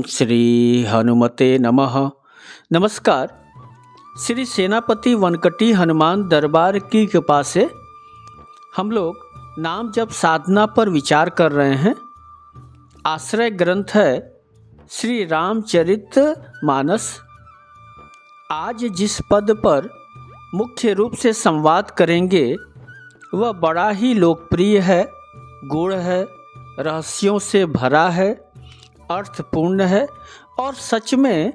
श्री हनुमते नमः। नमस्कार। श्री सेनापति वनकटी हनुमान दरबार की कृपा से हम लोग नाम जप साधना पर विचार कर रहे हैं। आश्रय ग्रंथ है श्री रामचरित मानस। आज जिस पद पर मुख्य रूप से संवाद करेंगे वह बड़ा ही लोकप्रिय है, गूढ़ है, रहस्यों से भरा है, अर्थपूर्ण है और सच में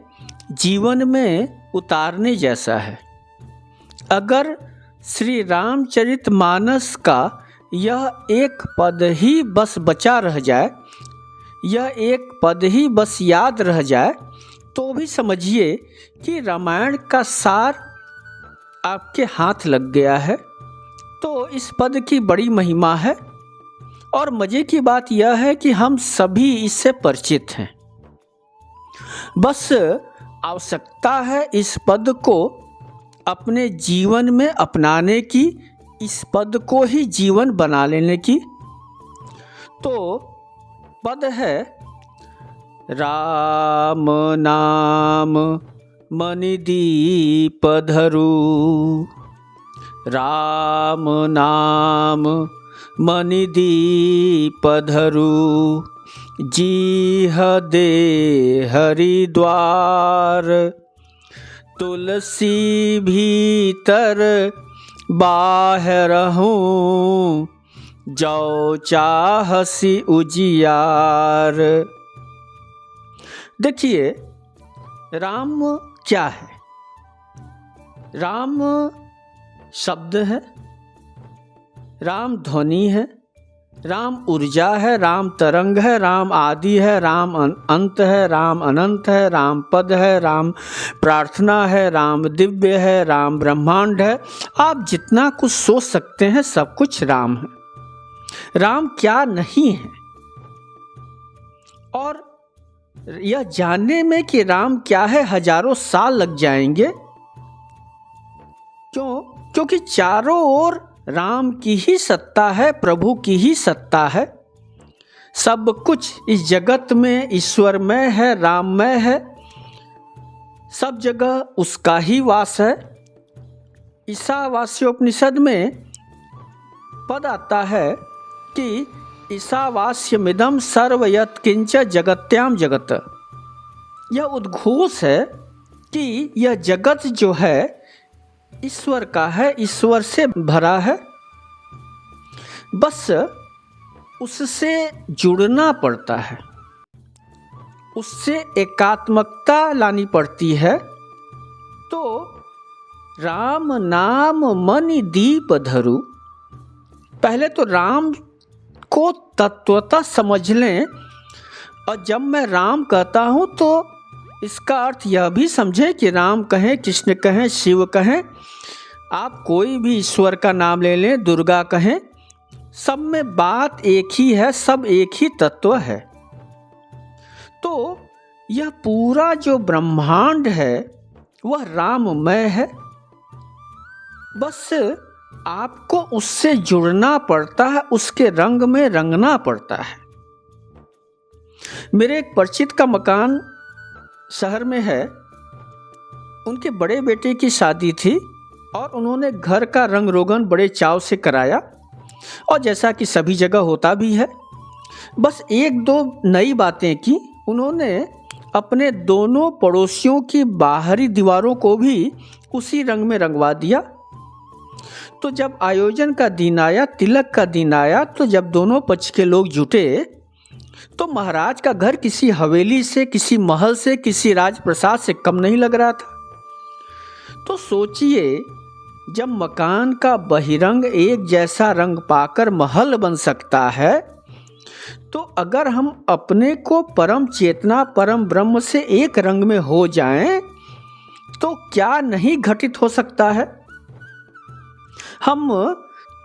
जीवन में उतारने जैसा है। अगर श्री रामचरित मानस का यह एक पद ही बस बचा रह जाए, यह एक पद ही बस याद रह जाए, तो भी समझिए कि रामायण का सार आपके हाथ लग गया है। तो इस पद की बड़ी महिमा है और मज़े की बात यह है कि हम सभी इससे परिचित हैं। बस आवश्यकता है इस पद को अपने जीवन में अपनाने की, इस पद को ही जीवन बना लेने की। तो पद है राम नाम मणिदीप धरु, राम नाम मणिदीप धरु, जीह दे हरिद्वार, तुलसी भीतर बाहरहूँ, जो चाहसी उजियार। देखिए, राम क्या है? राम शब्द है, राम ध्वनि है, राम ऊर्जा है, राम तरंग है, राम आदि है, राम अंत है, राम अनंत है, राम पद है, राम प्रार्थना है, राम दिव्य है, राम ब्रह्मांड है। आप जितना कुछ सोच सकते हैं सब कुछ राम है। राम क्या नहीं है? और यह जानने में कि राम क्या है हजारों साल लग जाएंगे। क्यों? क्योंकि चारों ओर राम की ही सत्ता है, प्रभु की ही सत्ता है। सब कुछ इस जगत में ईश्वरमय है, राममय है। सब जगह उसका ही वास है। ईशावास्योपनिषद में पद आता है कि ईशावास्यमिदं सर्व यत् किंच जगत्याम जगत। यह उद्घोष है कि यह जगत जो है ईश्वर का है, ईश्वर से भरा है। बस उससे जुड़ना पड़ता है, उससे एकात्मकता लानी पड़ती है। तो राम नाम मणिदीप धरु, पहले तो राम को तत्वतः समझ लें। और जब मैं राम कहता हूँ तो इसका अर्थ यह भी समझें कि राम कहें, कृष्ण कहें, शिव कहें, आप कोई भी ईश्वर का नाम ले लें, दुर्गा कहें, सब में बात एक ही है, सब एक ही तत्व है। तो यह पूरा जो ब्रह्मांड है वह राममय है। बस आपको उससे जुड़ना पड़ता है, उसके रंग में रंगना पड़ता है। मेरे एक परिचित का मकान शहर में है। उनके बड़े बेटे की शादी थी और उन्होंने घर का रंग रोगन बड़े चाव से कराया, और जैसा कि सभी जगह होता भी है। बस एक दो नई बातें की। उन्होंने अपने दोनों पड़ोसियों की बाहरी दीवारों को भी उसी रंग में रंगवा दिया। तो जब आयोजन का दिन आया, तिलक का दिन आया, तो जब दोनों पक्ष के लोग जुटे तो महाराज का घर किसी हवेली से, किसी महल से, किसी राजप्रसाद से कम नहीं लग रहा था। तो सोचिए, जब मकान का बहिरंग एक जैसा रंग पाकर महल बन सकता है, तो अगर हम अपने को परम चेतना, परम ब्रह्म से एक रंग में हो जाएं, तो क्या नहीं घटित हो सकता है। हम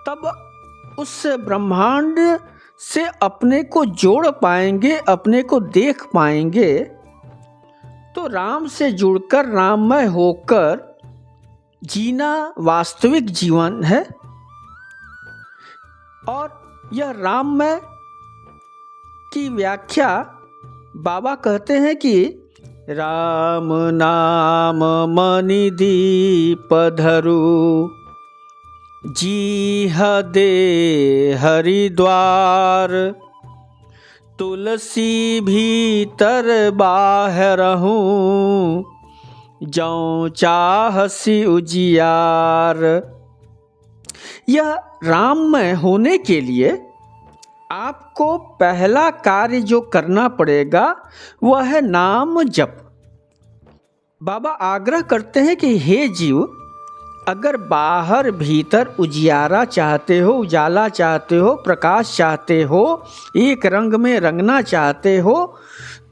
तब उस ब्रह्मांड से अपने को जोड़ पाएंगे, अपने को देख पाएंगे। तो राम से जुड़कर, राममय होकर जीना वास्तविक जीवन है। और यह राममय की व्याख्या बाबा कहते हैं कि राम नाम मणि दीप धरु, जीह दे हरिद्वार, तुलसी भीतर बाहर हूँ, जौं चाहसी उजियार। यह राममय होने के लिए आपको पहला कार्य जो करना पड़ेगा वह है नाम जप। बाबा आग्रह करते हैं कि हे जीव, अगर बाहर भीतर उजियारा चाहते हो, उजाला चाहते हो, प्रकाश चाहते हो, एक रंग में रंगना चाहते हो,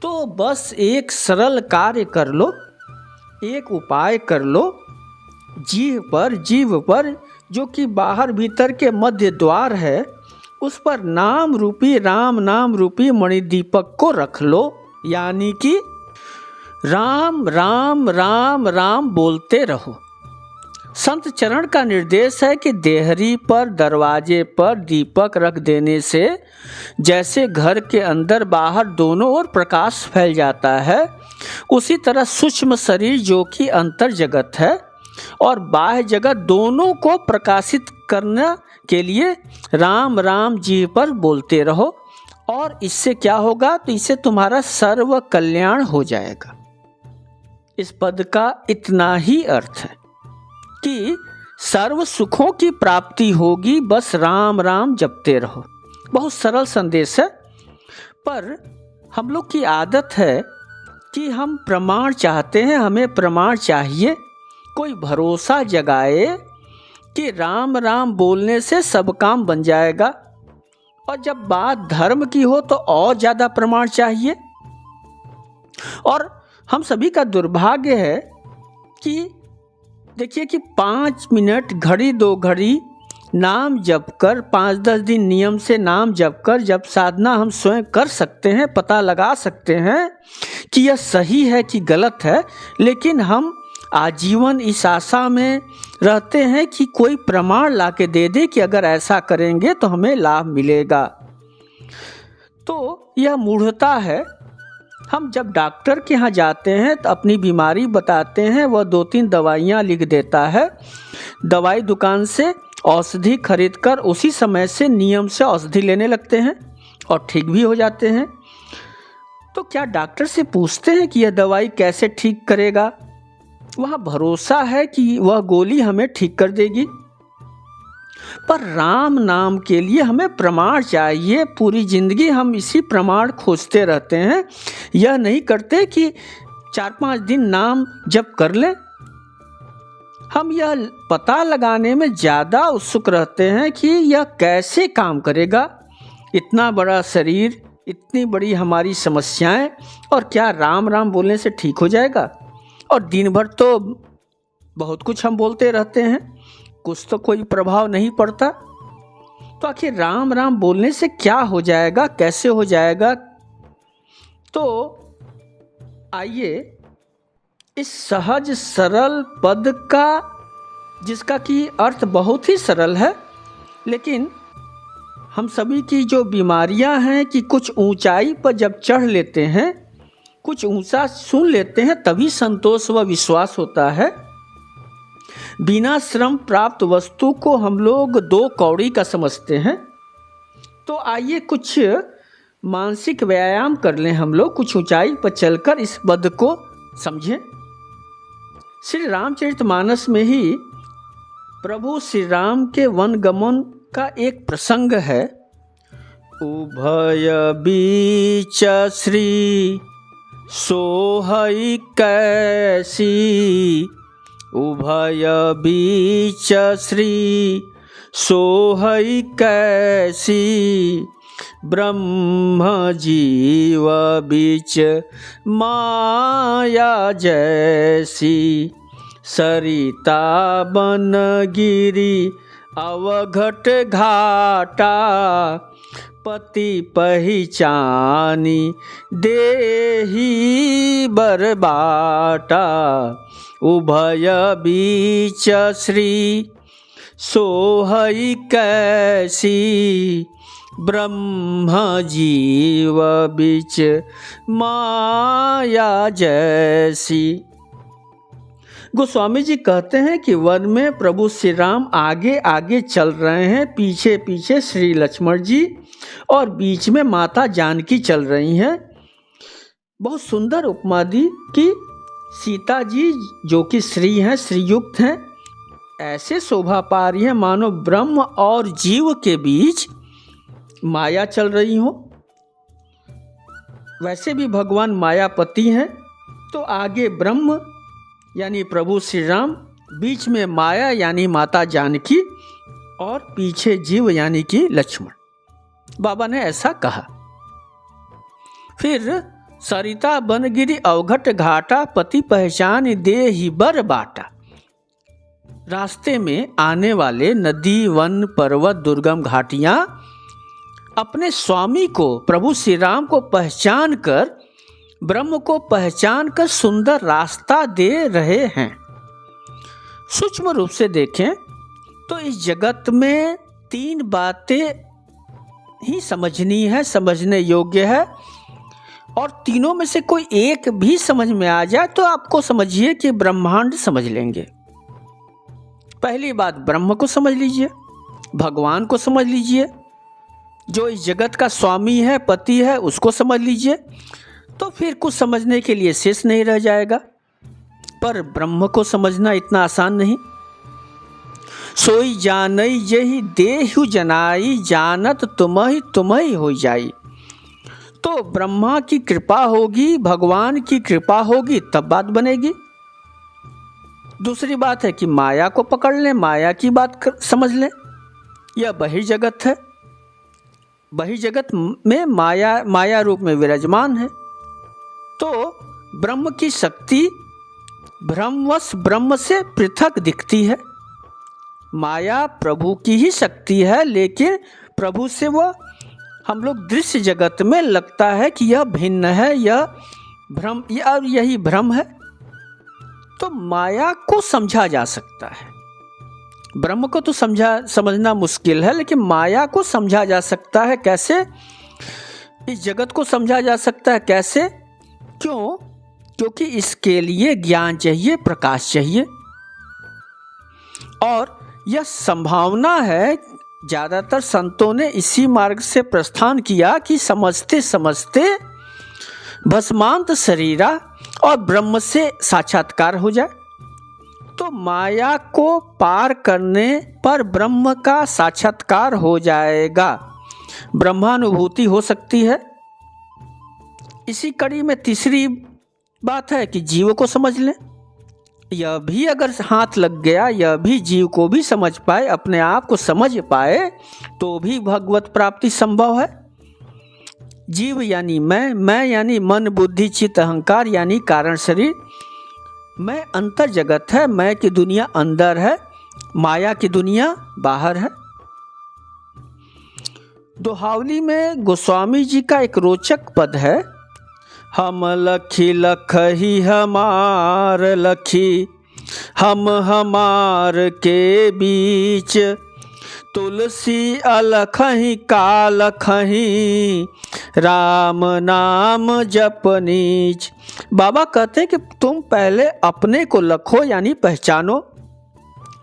तो बस एक सरल कार्य कर लो, एक उपाय कर लो। जीव पर जो कि बाहर भीतर के मध्य द्वार है, उस पर नाम रूपी, राम नाम रूपी मणिदीपक को रख लो। यानी कि राम राम राम राम बोलते रहो। संत चरण का निर्देश है कि देहरी पर, दरवाजे पर दीपक रख देने से जैसे घर के अंदर बाहर दोनों ओर प्रकाश फैल जाता है, उसी तरह सूक्ष्म शरीर जो कि अंतर जगत है और बाह्य जगत दोनों को प्रकाशित करने के लिए राम राम जी पर बोलते रहो। और इससे क्या होगा, तो इससे तुम्हारा सर्व कल्याण हो जाएगा। इस पद का इतना ही अर्थ है कि सर्व सुखों की प्राप्ति होगी, बस राम राम जपते रहो। बहुत सरल संदेश है, पर हम लोग की आदत है कि हम प्रमाण चाहते हैं, हमें प्रमाण चाहिए, कोई भरोसा जगाए कि राम राम बोलने से सब काम बन जाएगा। और जब बात धर्म की हो तो और ज़्यादा प्रमाण चाहिए। और हम सभी का दुर्भाग्य है कि देखिए कि 5 मिनट, घड़ी 2 घड़ी नाम जप कर, 5-10 दिन नियम से नाम जप कर, जब साधना हम स्वयं कर सकते हैं, पता लगा सकते हैं कि यह सही है कि गलत है, लेकिन हम आजीवन इस आशा में रहते हैं कि कोई प्रमाण ला के दे दे कि अगर ऐसा करेंगे तो हमें लाभ मिलेगा। तो यह मूढ़ता है। हम जब डॉक्टर के यहाँ जाते हैं तो अपनी बीमारी बताते हैं, वह 2-3 दवाइयाँ लिख देता है। दवाई दुकान से औषधि खरीदकर उसी समय से नियम से औषधि लेने लगते हैं और ठीक भी हो जाते हैं। तो क्या डॉक्टर से पूछते हैं कि यह दवाई कैसे ठीक करेगा? वहाँ भरोसा है कि वह गोली हमें ठीक कर देगी। पर राम नाम के लिए हमें प्रमाण चाहिए। पूरी जिंदगी हम इसी प्रमाण खोजते रहते हैं। यह नहीं करते कि 4-5 दिन नाम जप कर लें। हम यह पता लगाने में ज़्यादा उत्सुक रहते हैं कि यह कैसे काम करेगा। इतना बड़ा शरीर, इतनी बड़ी हमारी समस्याएं, और क्या राम राम बोलने से ठीक हो जाएगा? और दिन भर तो बहुत कुछ हम बोलते रहते हैं, कुछ तो कोई प्रभाव नहीं पड़ता। तो आखिर राम राम बोलने से क्या हो जाएगा, कैसे हो जाएगा? तो आइए इस सहज सरल पद का, जिसका कि अर्थ बहुत ही सरल है, लेकिन हम सभी की जो बीमारियां हैं कि कुछ ऊंचाई पर जब चढ़ लेते हैं, कुछ ऊंचा सुन लेते हैं, तभी संतोष व विश्वास होता है। बिना श्रम प्राप्त वस्तु को हम लोग 2 कौड़ी का समझते हैं। तो आइए कुछ मानसिक व्यायाम कर लें हम लोग, कुछ ऊंचाई पर चलकर इस पद को समझें। श्री रामचरितमानस में ही प्रभु श्री राम के वनगमन का एक प्रसंग है। उभय बीच श्री सोहई कैसी, उभय बीच श्री सोहई कैसी, ब्रह्म जीव बीच माया जैसी, सरिता बन गिरी अवघट घाटा, पति पहिचानी देही बरबाटा, उभय बीच श्री सोहई कैसी, ब्रह्म जीव बीच माया जैसी। गोस्वामी जी कहते हैं कि वन में प्रभु श्री राम आगे आगे चल रहे हैं, पीछे पीछे श्री लक्ष्मण जी, और बीच में माता जानकी चल रही हैं। बहुत सुंदर उपमा दी कि सीता जी जो कि श्री हैं, श्रीयुक्त हैं, ऐसे शोभा पा रही हैं मानो ब्रह्म और जीव के बीच माया चल रही हो। वैसे भी भगवान मायापति हैं, तो आगे ब्रह्म यानी प्रभु श्री राम, बीच में माया यानी माता जानकी, और पीछे जीव यानी कि लक्ष्मण। बाबा ने ऐसा कहा। फिर सरिता बनगिरी अवघट घाटा, पति पहचान दे ही बर बाटा। रास्ते में आने वाले नदी, वन, पर्वत, दुर्गम घाटियां अपने स्वामी को, प्रभु श्री राम को पहचान कर, ब्रह्म को पहचान कर सुंदर रास्ता दे रहे हैं। सूक्ष्म रूप से देखें तो इस जगत में 3 बातें ही समझनी है, समझने योग्य है, और तीनों में से कोई एक भी समझ में आ जाए तो आपको समझिए कि ब्रह्मांड समझ लेंगे। पहली बात, ब्रह्म को समझ लीजिए, भगवान को समझ लीजिए, जो इस जगत का स्वामी है, पति है, उसको समझ लीजिए, तो फिर कुछ समझने के लिए शेष नहीं रह जाएगा। पर ब्रह्म को समझना इतना आसान नहीं। सोई जानई यही देहु जनाई, जानत तुम्हि हो जाई। तो ब्रह्मा की कृपा होगी, भगवान की कृपा होगी, तब बात बनेगी। दूसरी बात है कि माया को पकड़ लें, माया की बात समझ लें। यह बहिर्जगत है, बहिर्जगत में माया रूप में विराजमान है। तो ब्रह्म की शक्ति ब्रह्मवश ब्रह्म से पृथक दिखती है। माया प्रभु की ही शक्ति है, लेकिन प्रभु से वह हम लोग दृश्य जगत में लगता है कि यह भिन्न है, यह भ्रम, यही भ्रम है। तो माया को समझा जा सकता है, ब्रह्म को तो समझना मुश्किल है, लेकिन माया को समझा जा सकता है। कैसे? इस जगत को समझा जा सकता है। कैसे? क्यों? क्योंकि इसके लिए ज्ञान चाहिए, प्रकाश चाहिए, और यह संभावना है। ज़्यादातर संतों ने इसी मार्ग से प्रस्थान किया कि समझते समझते भस्मांत शरीरा और ब्रह्म से साक्षात्कार हो जाए। तो माया को पार करने पर ब्रह्म का साक्षात्कार हो जाएगा, ब्रह्मानुभूति हो सकती है। इसी कड़ी में तीसरी बात है कि जीव को समझ लें। यह भी अगर हाथ लग गया, यह भी जीव को भी समझ पाए, अपने आप को समझ पाए, तो भी भगवत प्राप्ति संभव है। जीव यानी मैं यानी मन, बुद्धि, चित्त, अहंकार यानी कारण शरीर। मैं अंतर जगत है, मैं की दुनिया अंदर है, माया की दुनिया बाहर है। दोहावली में गोस्वामी जी का एक रोचक पद है, हम लखी लखही हमार लखी, हम हमार के बीच, तुलसी अलखही कालखही, राम नाम जप नीच। बाबा कहते हैं कि तुम पहले अपने को लखो यानी पहचानो,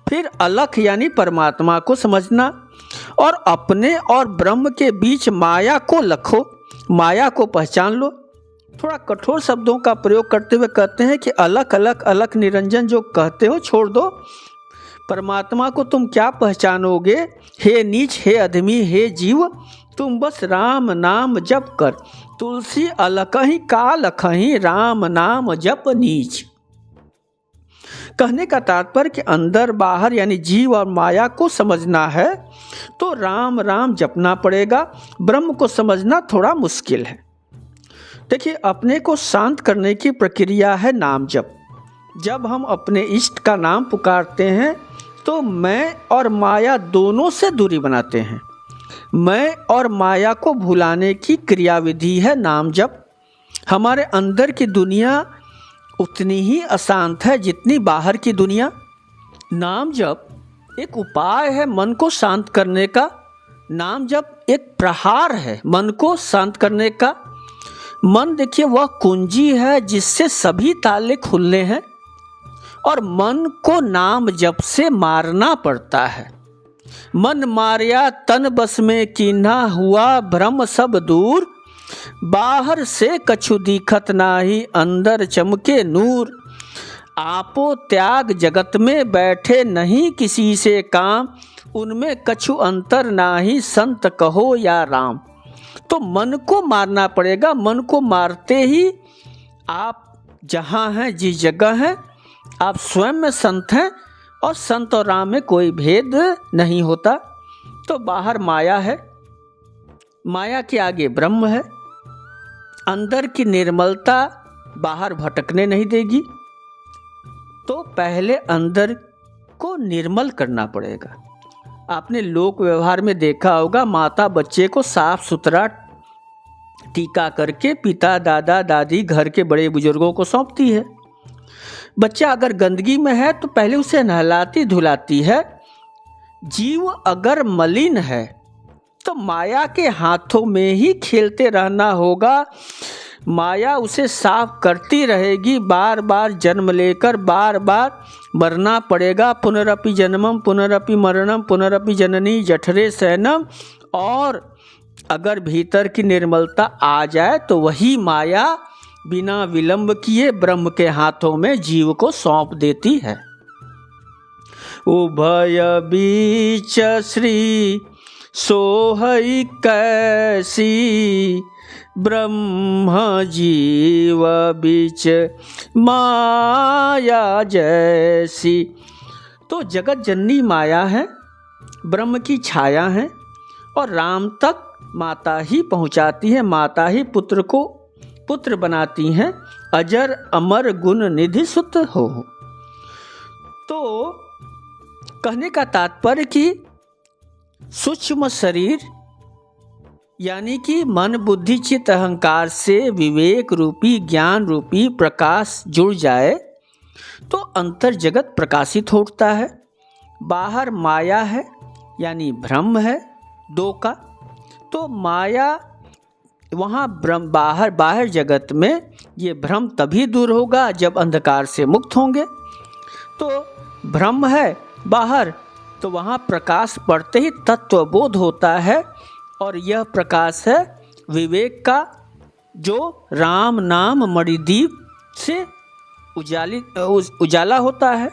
फिर अलख यानी परमात्मा को समझना, और अपने और ब्रह्म के बीच माया को लखो, माया को पहचान लो। थोड़ा कठोर शब्दों का प्रयोग करते हुए कहते हैं कि अलख अलख अलख निरंजन जो कहते हो छोड़ दो। परमात्मा को तुम क्या पहचानोगे? हे नीच, हे अधमी, हे जीव, तुम बस राम नाम जप कर। तुलसी अलखही कालखही, राम नाम जप नीच। कहने का तात्पर्य कि अंदर बाहर यानी जीव और माया को समझना है तो राम राम जपना पड़ेगा। ब्रह्म को समझना थोड़ा मुश्किल है। देखिए, अपने को शांत करने की प्रक्रिया है नाम जप। जब हम अपने इष्ट का नाम पुकारते हैं तो मैं और माया दोनों से दूरी बनाते हैं। मैं और माया को भुलाने की क्रियाविधि है नाम जप। हमारे अंदर की दुनिया उतनी ही अशांत है जितनी बाहर की दुनिया। नाम जप एक उपाय है मन को शांत करने का। नाम जप एक प्रहार है मन को शांत करने का। मन देखिए वह कुंजी है जिससे सभी ताले खुलने हैं, और मन को नाम जप से मारना पड़ता है। मन मारया तन बस में कीन्हा, हुआ भ्रम सब दूर। बाहर से कछु दिखत नाही, अंदर चमके नूर। आपो त्याग जगत में बैठे नहीं किसी से काम, उनमें कछु अंतर नाही संत कहो या राम। तो मन को मारना पड़ेगा। मन को मारते ही आप जहाँ हैं, जिस जगह हैं, आप स्वयं में संत हैं, और संत और राम में कोई भेद नहीं होता। तो बाहर माया है, माया के आगे ब्रह्म है। अंदर की निर्मलता बाहर भटकने नहीं देगी, तो पहले अंदर को निर्मल करना पड़ेगा। आपने लोक व्यवहार में देखा होगा, माता बच्चे को साफ सुथरा टीका करके पिता दादा दादी घर के बड़े बुजुर्गों को सौंपती है। बच्चा अगर गंदगी में है तो पहले उसे नहलाती धुलाती है। जीव अगर मलिन है तो माया के हाथों में ही खेलते रहना होगा। माया उसे साफ करती रहेगी, बार बार जन्म लेकर बार बार मरना पड़ेगा। पुनरपि जन्मम पुनरपि मरणम पुनरपि जननी जठरे शयनम। और अगर भीतर की निर्मलता आ जाए तो वही माया बिना विलंब किए ब्रह्म के हाथों में जीव को सौंप देती है। उभय बीच श्री सोहई कैसी, ब्रह्म जीव बीच माया जैसी। तो जगत जननी माया है, ब्रह्म की छाया है, और राम तक माता ही पहुंचाती है। माता ही पुत्र को पुत्र बनाती हैं। अजर अमर गुण निधि सुत हो। तो कहने का तात्पर्य कि सूक्ष्म शरीर यानी कि मन बुद्धि चित्त अहंकार से विवेक रूपी ज्ञान रूपी प्रकाश जुड़ जाए तो अंतर जगत प्रकाशित होता है। बाहर माया है यानी भ्रम है दो का। तो माया वहाँ बाहर जगत में ये भ्रम तभी दूर होगा जब अंधकार से मुक्त होंगे। तो भ्रम है बाहर, तो वहाँ प्रकाश पड़ते ही तत्वबोध होता है, और यह प्रकाश है विवेक का, जो राम नाम मणिदीप से उजाला होता है।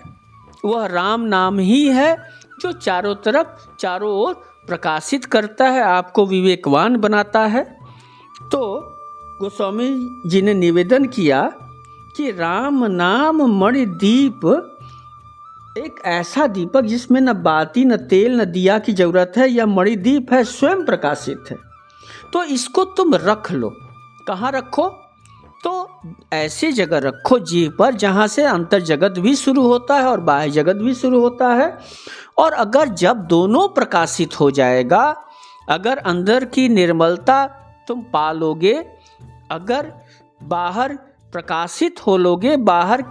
वह राम नाम ही है जो चारों तरफ चारों ओर प्रकाशित करता है, आपको विवेकवान बनाता है। तो गोस्वामी जी ने निवेदन किया कि राम नाम मणिदीप एक ऐसा दीपक जिसमें न बाती न तेल न दिया की जरूरत है, यह मणिदीप है, स्वयं प्रकाशित है। तो इसको तुम रख लो। कहाँ रखो? तो ऐसी जगह रखो जीव पर जहाँ से अंतर जगत भी शुरू होता है और बाह्य जगत भी शुरू होता है। और अगर जब दोनों प्रकाशित हो जाएगा, अगर अंदर की निर्मलता तुम पालोगे, अगर बाहर प्रकाशित हो लोगे, बाहर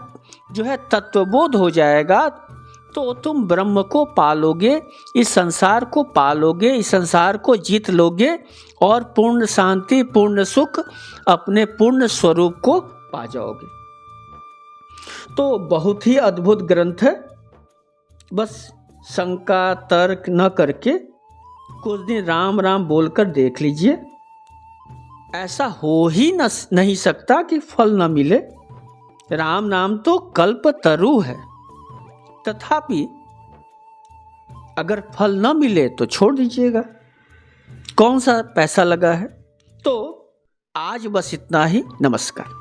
जो है तत्वबोध हो जाएगा, तो तुम ब्रह्म को पालोगे, इस संसार को पालोगे, इस संसार को जीत लोगे और पूर्ण शांति पूर्ण सुख अपने पूर्ण स्वरूप को पा जाओगे। तो बहुत ही अद्भुत ग्रंथ है। बस शंका तर्क न करके कुछ दिन राम राम बोलकर देख लीजिए। ऐसा हो ही नहीं सकता कि फल न मिले। राम नाम तो कल्प तरु है, तथापि अगर फल न मिले तो छोड़ दीजिएगा, कौन सा पैसा लगा है। तो आज बस इतना ही। नमस्कार।